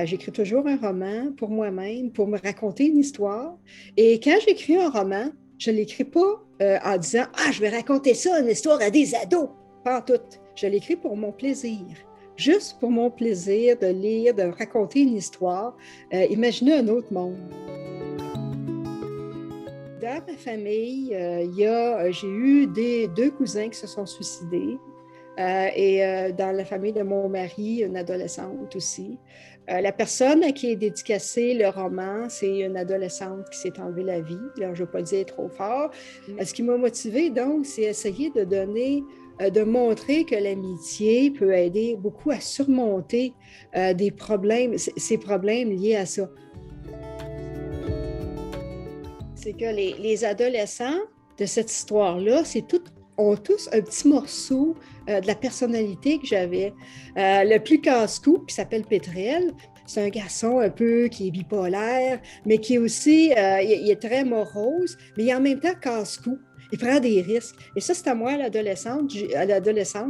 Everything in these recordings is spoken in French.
J'écris toujours un roman pour moi-même, pour me raconter une histoire. Et quand j'écris un roman, je ne l'écris pas en disant « Ah, je vais raconter ça, une histoire à des ados ». Pas en tout. Je l'écris pour mon plaisir. Juste pour mon plaisir de lire, de raconter une histoire, imaginer un autre monde. Dans ma famille, j'ai eu deux cousins qui se sont suicidés. Dans la famille de mon mari, une adolescente aussi. La personne à qui est dédicacé le roman, c'est une adolescente qui s'est enlevée la vie. Là, je ne vais pas le dire trop fort. Ce qui m'a motivée, donc, c'est essayer de montrer que l'amitié peut aider beaucoup à surmonter des problèmes, ces problèmes liés à ça. C'est que les adolescents de cette histoire-là, ont tous un petit morceau de la personnalité que j'avais. Le plus casse-cou, qui s'appelle Pétrel, c'est un garçon un peu qui est bipolaire, mais qui est aussi, il est très morose, mais il est en même temps casse-cou. Il prend des risques. Et ça, c'est à moi, à l'adolescence,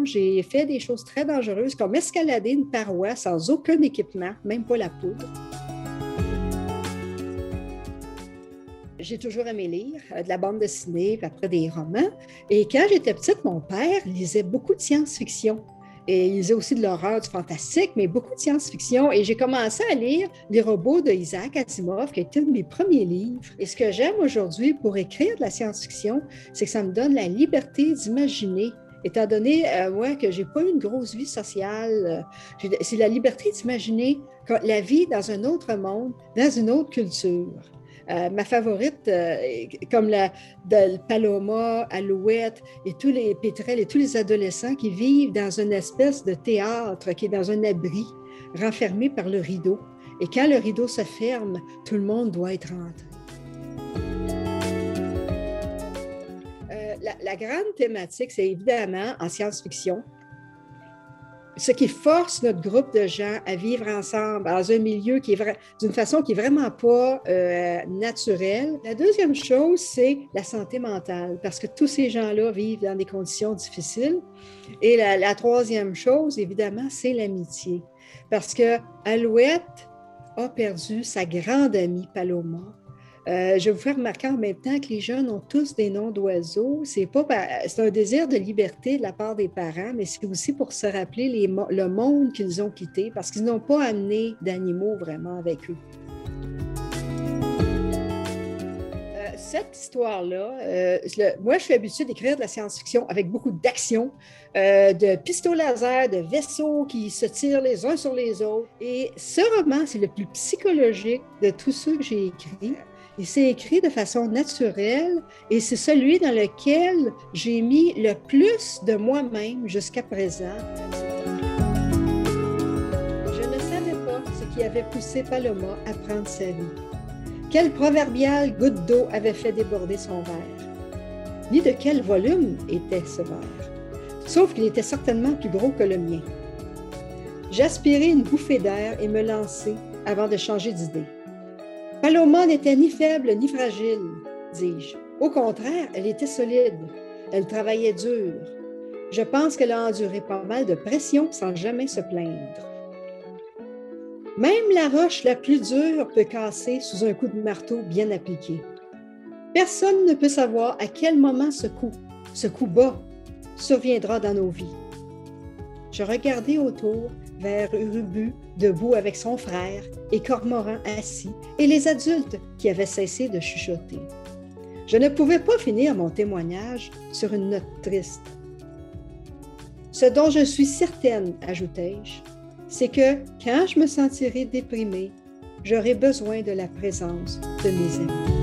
j'ai fait des choses très dangereuses, comme escalader une paroi sans aucun équipement, même pas la poudre. J'ai toujours aimé lire de la bande dessinée, puis après des romans. Et quand j'étais petite, mon père lisait beaucoup de science-fiction. Et il lisait aussi de l'horreur, du fantastique, mais beaucoup de science-fiction. Et j'ai commencé à lire Les robots de Isaac Asimov, qui a été un de mes premiers livres. Et ce que j'aime aujourd'hui pour écrire de la science-fiction, c'est que ça me donne la liberté d'imaginer. Étant donné, moi, que j'ai pas eu une grosse vie sociale, c'est la liberté d'imaginer la vie dans un autre monde, dans une autre culture. Ma favorite, comme de Paloma, Alouette et tous les pétrels et tous les adolescents qui vivent dans une espèce de théâtre qui est dans un abri, renfermé par le rideau. Et quand le rideau se ferme, tout le monde doit être rentré. La grande thématique, c'est évidemment en science-fiction, ce qui force notre groupe de gens à vivre ensemble dans un milieu d'une façon qui n'est vraiment pas naturelle. La deuxième chose, c'est la santé mentale, parce que tous ces gens-là vivent dans des conditions difficiles. Et la troisième chose, évidemment, c'est l'amitié, parce que Alouette a perdu sa grande amie Paloma. Je vais vous faire remarquer en même temps que les jeunes ont tous des noms d'oiseaux. C'est un désir de liberté de la part des parents, mais c'est aussi pour se rappeler le monde qu'ils ont quitté, parce qu'ils n'ont pas amené d'animaux vraiment avec eux. Cette histoire-là, moi, je suis habituée d'écrire de la science-fiction avec beaucoup d'action, de pistolets laser, de vaisseaux qui se tirent les uns sur les autres. Et ce roman, c'est le plus psychologique de tous ceux que j'ai écrits. Et c'est écrit de façon naturelle et c'est celui dans lequel j'ai mis le plus de moi-même jusqu'à présent. Je ne savais pas ce qui avait poussé Paloma à prendre sa vie. Quelle proverbiale goutte d'eau avait fait déborder son verre? Ni de quel volume était ce verre, sauf qu'il était certainement plus gros que le mien. J'aspirais une bouffée d'air et me lançai avant de changer d'idée. Paloma n'était ni faible ni fragile, dis-je. Au contraire, elle était solide. Elle travaillait dur. Je pense qu'elle a enduré pas mal de pression sans jamais se plaindre. Même la roche la plus dure peut casser sous un coup de marteau bien appliqué. Personne ne peut savoir à quel moment ce coup bas, surviendra dans nos vies. Je regardai autour vers Urubu, debout avec son frère, et Cormoran assis, et les adultes qui avaient cessé de chuchoter. Je ne pouvais pas finir mon témoignage sur une note triste. Ce dont je suis certaine, ajoutai-je, c'est que quand je me sentirai déprimée, j'aurai besoin de la présence de mes amis.